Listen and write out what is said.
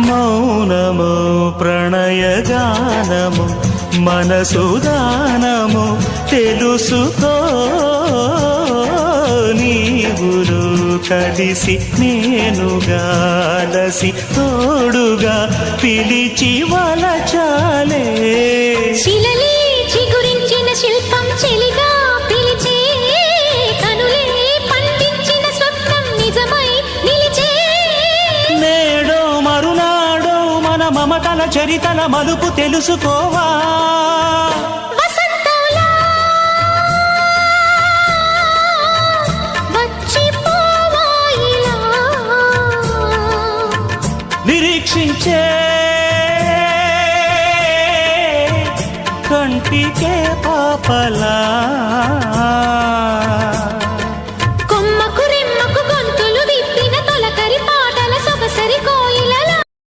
మౌనము ప్రణయగానము మనసుదానము తెలుసుకో నీవులు కలిసి నేనుగాలసి తోడుగా పిలిచి వలచాలే శిలలే చిగురించిన శిల్పం చెలిగా పిలిచే కనులే పండించిన స్వప్నం నిజమై నిలిచే నేడో మరునాడో మన మమతల చరితల మలుపు తెలుసుకోవా వసంతంలా వచ్చిపోవా ఇలా నిరీక్షించే కంటికే పాపలా